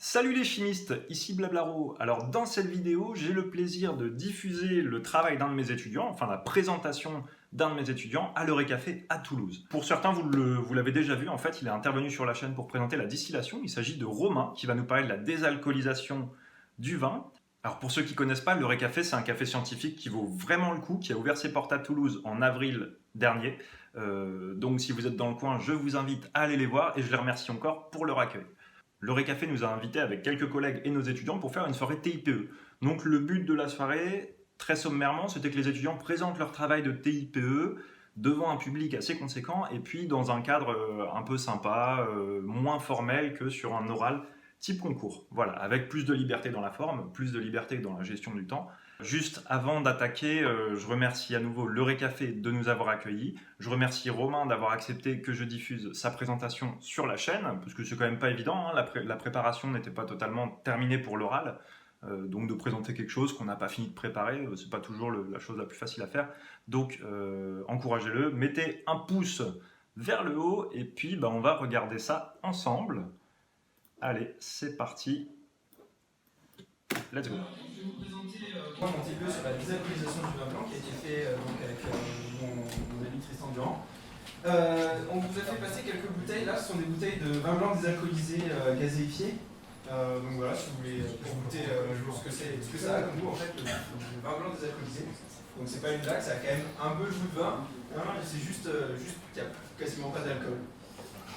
Salut les chimistes, ici Blablaro. Alors dans cette vidéo, j'ai le plaisir de diffuser le travail d'un de mes étudiants, enfin la présentation d'un de mes étudiants à l'Eureka-Café à Toulouse. Pour certains, vous l'avez déjà vu, en fait, il est intervenu sur la chaîne pour présenter la distillation. Il s'agit de Romain qui va nous parler de la désalcoolisation du vin. Alors pour ceux qui ne connaissent pas, l'Eureka-Café, c'est un café scientifique qui vaut vraiment le coup, qui a ouvert ses portes à Toulouse en avril dernier. Donc si vous êtes dans le coin, je vous invite à aller les voir et je les remercie encore pour leur accueil. L'Eureka-Café nous a invités avec quelques collègues et nos étudiants pour faire une soirée TIPE. Donc le but de la soirée, très sommairement, c'était que les étudiants présentent leur travail de TIPE devant un public assez conséquent et puis dans un cadre un peu sympa, moins formel que sur un oral type concours. Voilà, avec plus de liberté dans la forme, plus de liberté dans la gestion du temps. Juste avant d'attaquer, je remercie à nouveau l'Eureka-Café de nous avoir accueillis. Je remercie Romain d'avoir accepté que je diffuse sa présentation sur la chaîne, parce que c'est quand même pas évident, hein, la préparation n'était pas totalement terminée pour l'oral. Donc de présenter quelque chose qu'on n'a pas fini de préparer, c'est pas toujours la chose la plus facile à faire. Donc encouragez-le, mettez un pouce vers le haut et puis on va regarder ça ensemble. Allez, c'est parti. Let's go. Je vais vous présenter mon TPE sur la désalcoolisation du vin blanc qui a été fait avec mon ami Tristan Durand. On vous a fait passer quelques bouteilles, là ce sont des bouteilles de vin blanc désalcoolisé gazéifié. Donc voilà, si vous voulez goûter ce que ça a comme goût en fait, le vin blanc désalcoolisé. Donc c'est pas une blague, ça a quand même un peu le goût de vin, hein, c'est juste qu'il n'y a quasiment pas d'alcool.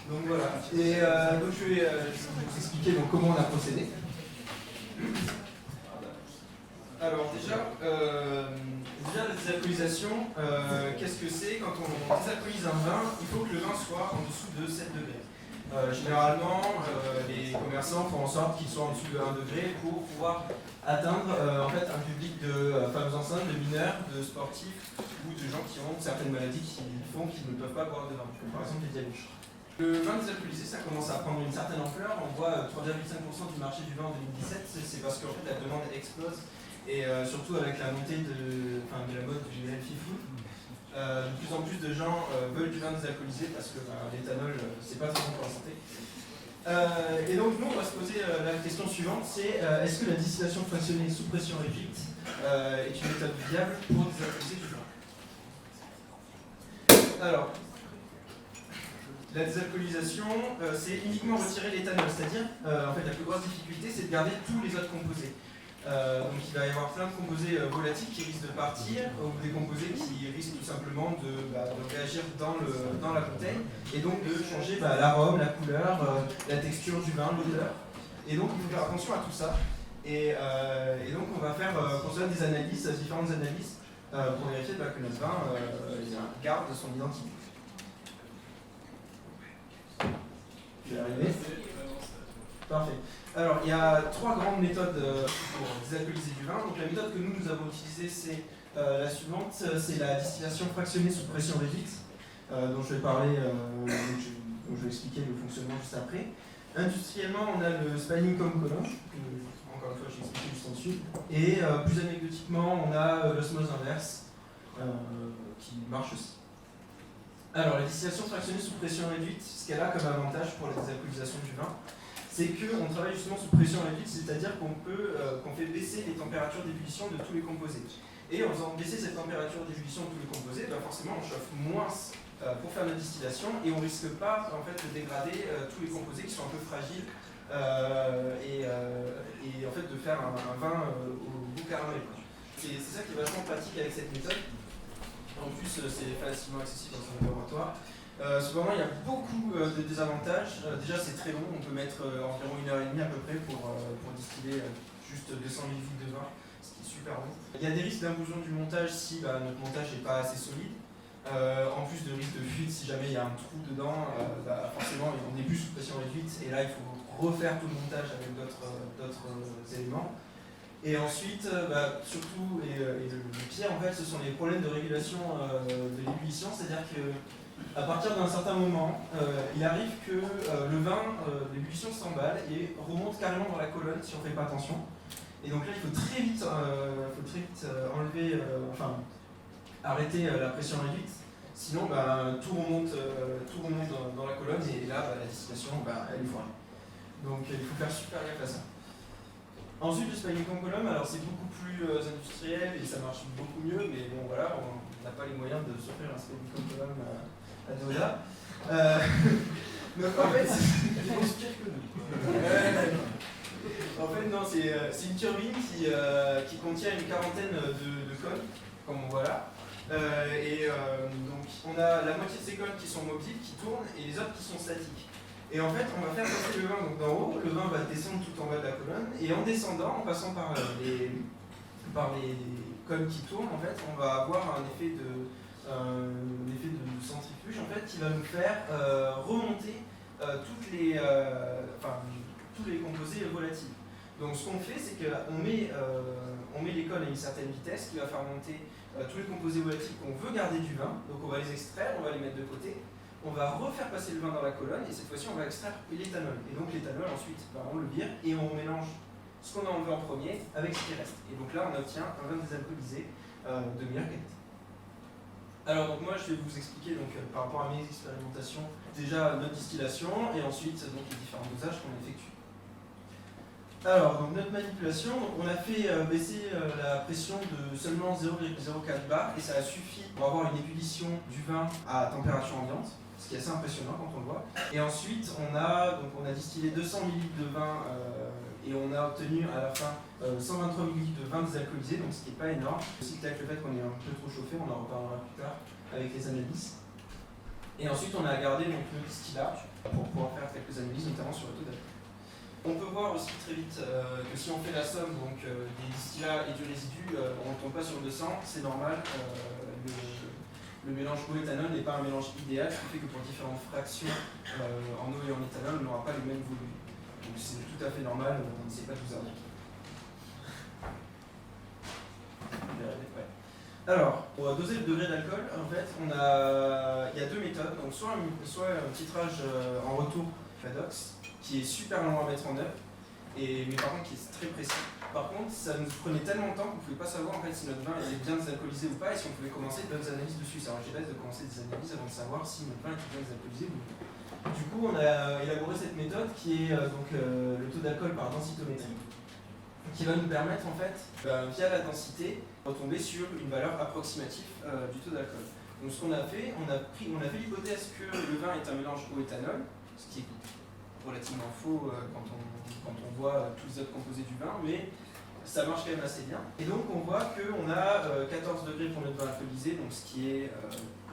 Donc voilà, et donc je vais vous expliquer donc, comment on a procédé. Alors déjà la désalcoolisation, qu'est-ce que c'est? Quand on désalcoolise un vin, il faut que le vin soit en dessous de 7 degrés. Généralement, les commerçants font en sorte qu'il soit en dessous de 1 degré pour pouvoir atteindre en fait, un public de femmes enceintes, de mineurs, de sportifs ou de gens qui ont certaines maladies qui font qu'ils ne peuvent pas boire de vin, comme par exemple les diabétiques. Le vin désalcoolisé, ça commence à prendre une certaine ampleur. On voit 3,5% du marché du vin en 2017. C'est parce qu'en fait la demande explose et surtout avec la montée de la mode du healthy food. De plus en plus de gens veulent du vin désalcoolisé parce que l'éthanol, c'est pas très bon pour la santé. Et donc nous, on va se poser la question suivante, c'est est-ce que la distillation fractionnée sous pression réduite est une méthode viable pour désalcooliser du vin? Alors, la désalcoolisation, c'est uniquement retirer l'éthanol, c'est-à-dire, en fait, la plus grosse difficulté, c'est de garder tous les autres composés. Donc il va y avoir plein de composés volatiles qui risquent de partir, ou des composés qui risquent tout simplement de réagir dans la bouteille, et donc de changer l'arôme, la couleur, la texture du vin, l'odeur. Et donc il faut faire attention à tout ça. Et donc on va faire pour ça des analyses, différentes analyses, pour vérifier que notre vin garde son identité. Je vais y arriver. Parfait. Alors, il y a trois grandes méthodes pour désalcooliser du vin. Donc, la méthode que nous avons utilisée, c'est la suivante, c'est la distillation fractionnée sous pression réduite, dont je vais parler, dont je vais expliquer le fonctionnement juste après. Industriellement, on a le spanning comme colonne, encore une fois, je vais expliquer juste en dessus. Et plus anecdotiquement, on a l'osmose inverse, qui marche aussi. Alors, la distillation fractionnée sous pression réduite, ce qu'elle a comme avantage pour la désalcoolisation du vin, c'est qu'on travaille justement sous pression réduite, c'est-à-dire qu'on fait baisser les températures d'ébullition de tous les composés. Et en faisant baisser cette température d'ébullition de tous les composés, forcément on chauffe moins pour faire notre distillation et on ne risque pas en fait, de dégrader tous les composés qui sont un peu fragiles et en fait de faire un vin au goût caramel. C'est ça qui est vachement pratique avec cette méthode. En plus, c'est facilement accessible dans un laboratoire. Cependant, il y a beaucoup de désavantages. Déjà, c'est très long, on peut mettre environ 1h30 à peu près pour distiller juste 200 ml de vin, ce qui est super long. Il y a des risques d'implosion du montage si notre montage n'est pas assez solide. En plus de risque de fuite, si jamais il y a un trou dedans, forcément on n'est plus sous pression réduite et là il faut refaire tout le montage avec d'autres éléments. Et ensuite, surtout, et le pire en fait, ce sont les problèmes de régulation de l'ébullition, c'est-à-dire que à partir d'un certain moment, il arrive que le vin, l'ébullition s'emballe et remonte carrément dans la colonne si on ne fait pas attention. Et donc là, il faut très vite arrêter la pression réduite, sinon tout remonte dans la colonne et là, la distillation, elle est foirée. Donc il faut faire super gaffe à ça. Ensuite, le spalling column, alors c'est beaucoup plus industriel et ça marche beaucoup mieux, mais bon voilà, on n'a pas les moyens de s'offrir un spalling column à Doda. Donc en fait, c'est pire que nous. En fait, non, c'est une turbine qui contient une quarantaine de cônes, comme on voit là. Donc on a la moitié de ces cônes qui sont mobiles, qui tournent, et les autres qui sont statiques. Et en fait, on va faire passer le vin donc d'en haut, le vin va descendre tout en bas de la colonne, et en descendant, en passant par les cônes qui tournent, en fait, on va avoir un effet de centrifuge en fait, qui va nous faire remonter tous les composés volatiles. Donc ce qu'on fait, c'est qu'on met les cônes à une certaine vitesse qui va faire monter tous les composés volatiles qu'on veut garder du vin. Donc on va les extraire, on va les mettre de côté. On va refaire passer le vin dans la colonne et cette fois-ci on va extraire l'éthanol. Et donc l'éthanol ensuite, on le vire et on mélange ce qu'on a enlevé en premier avec ce qui reste. Et donc là on obtient un vin désalcoolisé de meilleure qualité. Alors donc moi je vais vous expliquer donc, par rapport à mes expérimentations déjà notre distillation et ensuite donc, les différents dosages qu'on effectue. Alors donc notre manipulation, on a fait baisser la pression de seulement 0,04 bar et ça a suffi pour avoir une ébullition du vin à température ambiante, ce qui est assez impressionnant quand on le voit. Et ensuite on a distillé 200 ml de vin et on a obtenu à la fin 123 ml de vin désalcoolisé, donc ce qui n'est pas énorme. Aussi avec le fait qu'on est un peu trop chauffé, on en reparlera plus tard avec les analyses. Et ensuite on a gardé donc, le distillat pour pouvoir faire quelques analyses, notamment sur le taux d'alcool. On peut voir aussi très vite que si on fait la somme donc, des distillats et du résidu, on ne tombe pas sur 200, c'est normal. Le mélange eau-éthanol n'est pas un mélange idéal, ce qui fait que pour différentes fractions en eau et en éthanol, on n'aura pas le même volume. Donc c'est tout à fait normal, on ne sait pas tout ça. Alors, pour doser le degré d'alcool, en fait, il y a deux méthodes. Donc soit un titrage en retour FADOX, qui est super long à mettre en œuvre, mais par contre qui est très précis. Par contre, ça nous prenait tellement de temps qu'on ne pouvait pas savoir en fait, si notre vin était bien désalcoolisé ou pas et si on pouvait commencer d'autres analyses dessus. Alors j'ai hâte de commencer des analyses avant de savoir si notre vin était bien désalcoolisé ou non. Du coup, on a élaboré cette méthode qui est le taux d'alcool par densitométrie, qui va nous permettre en fait, via la densité, de retomber sur une valeur approximative du taux d'alcool. Donc ce qu'on a fait, on a fait l'hypothèse que le vin est un mélange eau-éthanol, ce qui est relativement faux quand on voit tous les autres composés du vin, mais ça marche quand même assez bien. Et donc on voit qu'on a 14 degrés pour notre vin alcoolisé, donc ce qui est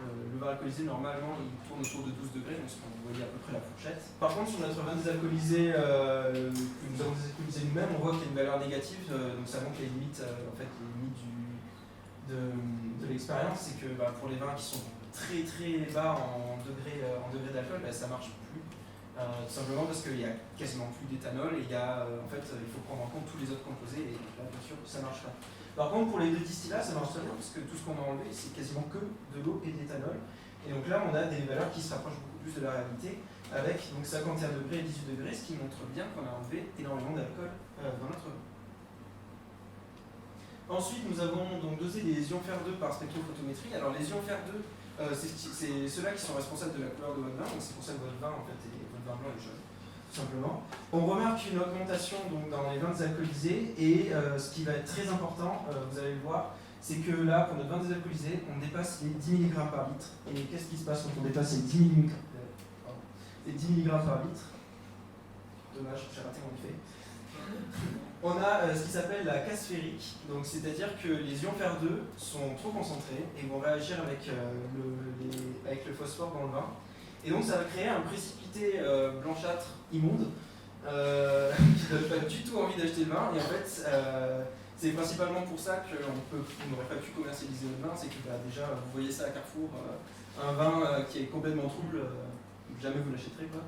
le vin alcoolisé normalement il tourne autour de 12 degrés, donc ce qu'on voyait à peu près la fourchette. Par contre sur notre vin désalcoolisé, que nous avons désalcoolisé nous-mêmes, on voit qu'il y a une valeur négative, donc ça montre les limites, les limites de l'expérience, c'est que pour les vins qui sont très très bas en degré d'alcool, ça marche plus. Tout simplement parce qu'il n'y a quasiment plus d'éthanol et il faut prendre en compte tous les autres composés et là bien sûr ça marche pas. Par contre pour les deux distillats ça marche très bien parce que tout ce qu'on a enlevé c'est quasiment que de l'eau et de l'éthanol et donc là on a des valeurs qui se rapprochent beaucoup plus de la réalité avec donc 51 degrés et 18 degrés, ce qui montre bien qu'on a enlevé énormément d'alcool dans notre vin. Ensuite nous avons donc dosé les ions fer-2 par spectrophotométrie. Alors les ions fer-2 c'est ceux-là qui sont responsables de la couleur de votre vin, donc c'est pour ça que votre vin en fait est vin blanc et jaune, tout simplement. On remarque une augmentation donc, dans les vins désalcoolisés et ce qui va être très important, vous allez le voir, c'est que là, pour notre vin désalcoolisé, on dépasse les 10 mg par litre. Et qu'est-ce qui se passe quand on dépasse les 10 mg par litre? Dommage, j'ai raté mon effet. On a ce qui s'appelle la casse férique, donc c'est-à-dire que les ions fer-2 sont trop concentrés et vont réagir avec le phosphore dans le vin. Et donc ça va créer un précipité blanchâtre immonde qui ne donne pas du tout envie d'acheter le vin. Et en fait, c'est principalement pour ça qu'on n'aurait pas pu commercialiser le vin. C'est que déjà, vous voyez ça à Carrefour, un vin qui est complètement trouble, jamais vous l'achèterez quoi.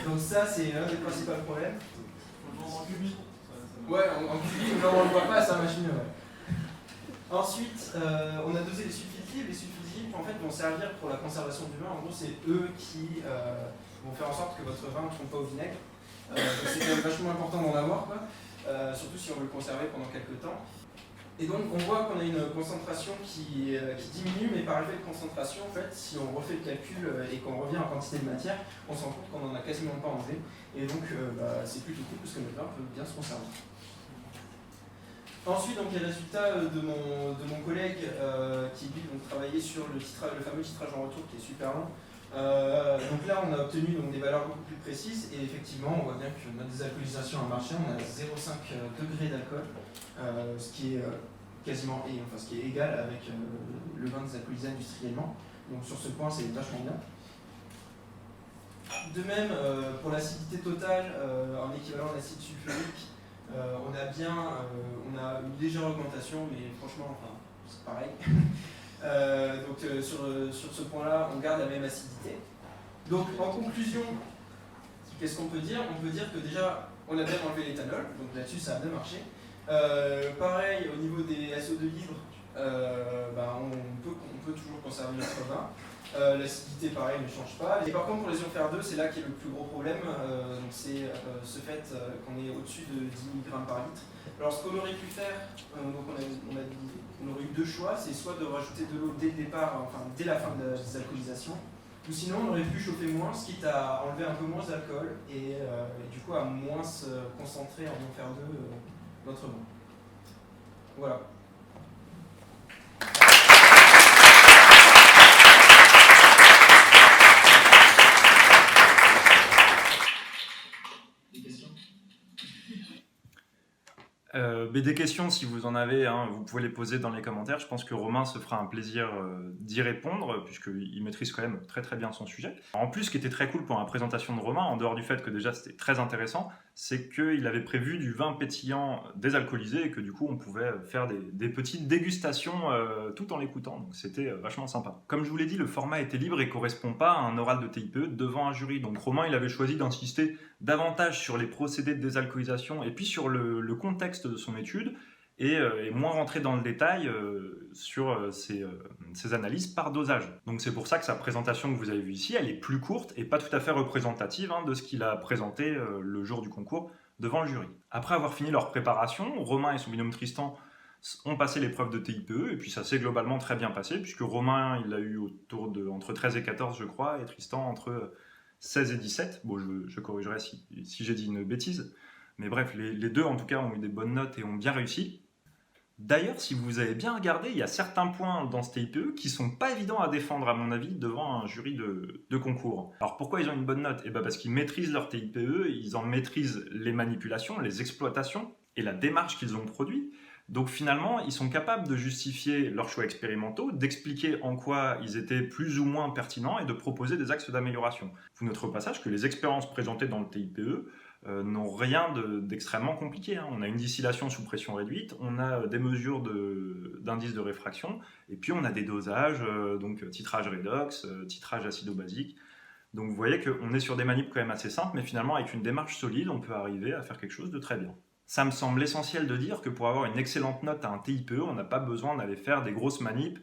Donc ça, c'est l'un des principaux problèmes. En cubique. Ouais, en cubique, là on ne le voit pas, c'est un machine. Ouais. Ensuite, on a dosé les sulfitiles. Les sulfitiles, en fait, vont servir pour la conservation du vin. En gros, c'est eux qui vont faire en sorte que votre vin ne tombe pas au vinaigre. Donc c'est quand même vachement important d'en avoir, quoi. Surtout si on veut le conserver pendant quelques temps. Et donc on voit qu'on a une concentration qui diminue, mais par effet de concentration, en fait, si on refait le calcul et qu'on revient en quantité de matière, on se rend compte qu'on n'en a quasiment pas enlevé. Et donc c'est plutôt cool parce que notre vin peut bien se conserver. Ensuite, donc, il y a le résultat de mon collègue qui lui travaillait sur le fameux titrage en retour qui est super long. Donc là, on a obtenu des valeurs beaucoup plus précises et effectivement, on voit bien que notre désalcoolisation a marché. On a 0,5 degrés d'alcool, ce qui est quasiment, ce qui est égal avec le vin désalcoolisé industriellement. Donc sur ce point, c'est vachement bien. De même, pour l'acidité totale, en équivalent d'acide sulfurique, on a une légère augmentation, mais franchement, c'est pareil. Sur ce point-là, on garde la même acidité. Donc en conclusion, qu'est-ce qu'on peut dire? On peut dire que déjà, on a bien enlevé l'éthanol, donc là-dessus ça a bien marché. Pareil, au niveau des SO2 libres, on peut toujours conserver notre vin. L'acidité, pareil, ne change pas. Et par contre, pour les ions fer2, c'est là qu'est le plus gros problème. C'est ce fait qu'on est au-dessus de 10 mg par litre. Alors, ce qu'on aurait pu faire, on aurait eu deux choix. C'est soit de rajouter de l'eau dès le départ, dès la fin de la désalcoolisation, ou sinon on aurait pu chauffer moins, ce quitte à enlever un peu moins d'alcool et du coup à moins se concentrer en ions fer2 notre vin. Voilà. Des questions, si vous en avez, vous pouvez les poser dans les commentaires. Je pense que Romain se fera un plaisir d'y répondre, puisqu'il maîtrise quand même très très bien son sujet. En plus, ce qui était très cool pour la présentation de Romain, en dehors du fait que déjà c'était très intéressant, c'est qu'il avait prévu du vin pétillant désalcoolisé et que du coup on pouvait faire des petites dégustations tout en l'écoutant. Donc c'était vachement sympa. Comme je vous l'ai dit, le format était libre et correspond pas à un oral de TIPE devant un jury. Donc Romain, il avait choisi d'insister davantage sur les procédés de désalcoolisation et puis sur le contexte de son étude et moins rentrer dans le détail sur ces analyses par dosage. Donc c'est pour ça que sa présentation que vous avez vue ici, elle est plus courte et pas tout à fait représentative de ce qu'il a présenté le jour du concours devant le jury. Après avoir fini leur préparation, Romain et son binôme Tristan ont passé l'épreuve de TIPE et puis ça s'est globalement très bien passé puisque Romain il a eu entre 13 et 14 je crois et Tristan entre 16 et 17. Bon, je corrigerai si j'ai dit une bêtise. Mais bref, les deux en tout cas ont eu des bonnes notes et ont bien réussi. D'ailleurs, si vous avez bien regardé, il y a certains points dans ce TIPE qui sont pas évidents à défendre à mon avis devant un jury de concours. Alors pourquoi ils ont une bonne note? Parce qu'ils maîtrisent leur TIPE, ils en maîtrisent les manipulations, les exploitations et la démarche qu'ils ont produit. Donc finalement, ils sont capables de justifier leurs choix expérimentaux, d'expliquer en quoi ils étaient plus ou moins pertinents et de proposer des axes d'amélioration. Vous noterez au passage que les expériences présentées dans le TIPE n'ont rien d'extrêmement compliqué. On a une distillation sous pression réduite, on a des mesures d'indice de réfraction, et puis on a des dosages, donc titrage redox, titrage acido-basique. Donc vous voyez qu'on est sur des manips quand même assez simples, mais finalement avec une démarche solide, on peut arriver à faire quelque chose de très bien. Ça me semble essentiel de dire que pour avoir une excellente note à un TIPE, on n'a pas besoin d'aller faire des grosses manips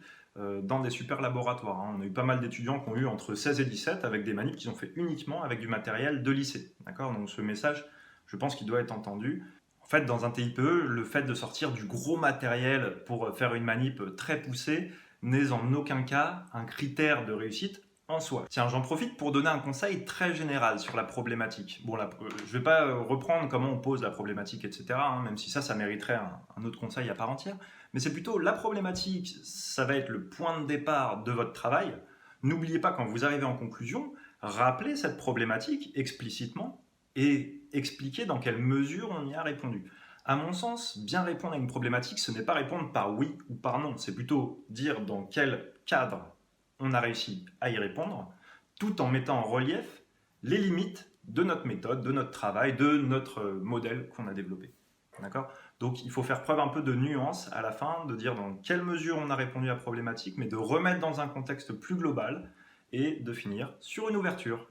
dans des super laboratoires. On a eu pas mal d'étudiants qui ont eu entre 16 et 17 avec des manips qu'ils ont fait uniquement avec du matériel de lycée. Donc ce message, je pense qu'il doit être entendu. En fait, dans un TIPE, le fait de sortir du gros matériel pour faire une manip très poussée n'est en aucun cas un critère de réussite en soi. Tiens, j'en profite pour donner un conseil très général sur la problématique. Bon, là, je ne vais pas reprendre comment on pose la problématique, etc., même si ça mériterait un autre conseil à part entière. Mais c'est plutôt la problématique, ça va être le point de départ de votre travail. N'oubliez pas, quand vous arrivez en conclusion, rappelez cette problématique explicitement et expliquez dans quelle mesure on y a répondu. À mon sens, bien répondre à une problématique, ce n'est pas répondre par oui ou par non, c'est plutôt dire dans quel cadre on a réussi à y répondre, tout en mettant en relief les limites de notre méthode, de notre travail, de notre modèle qu'on a développé. D'accord ? Donc il faut faire preuve un peu de nuance à la fin, de dire dans quelle mesure on a répondu à la problématique, mais de remettre dans un contexte plus global et de finir sur une ouverture.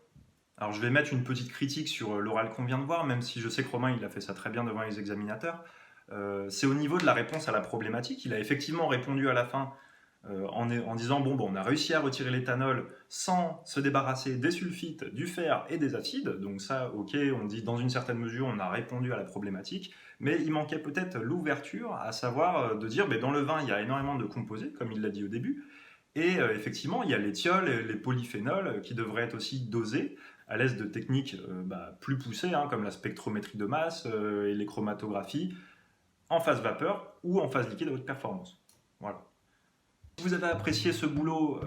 Alors je vais mettre une petite critique sur l'oral qu'on vient de voir, même si je sais que Romain il a fait ça très bien devant les examinateurs. C'est au niveau de la réponse à la problématique. Il a effectivement répondu à la fin en disant bon, on a réussi à retirer l'éthanol sans se débarrasser des sulfites, du fer et des acides. Donc ça, ok, on dit dans une certaine mesure, on a répondu à la problématique, mais il manquait peut-être l'ouverture, à savoir de dire dans le vin, il y a énormément de composés, comme il l'a dit au début, et effectivement, il y a l'éthiol et les polyphénols qui devraient être aussi dosés à l'aide de techniques plus poussées, comme la spectrométrie de masse et les chromatographies, en phase vapeur ou en phase liquide à haute performance. Voilà. Si vous avez apprécié ce boulot,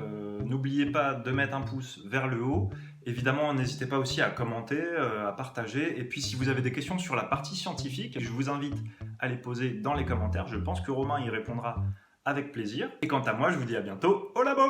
n'oubliez pas de mettre un pouce vers le haut. Évidemment, n'hésitez pas aussi à commenter, à partager. Et puis, si vous avez des questions sur la partie scientifique, je vous invite à les poser dans les commentaires. Je pense que Romain y répondra avec plaisir. Et quant à moi, je vous dis à bientôt au labo!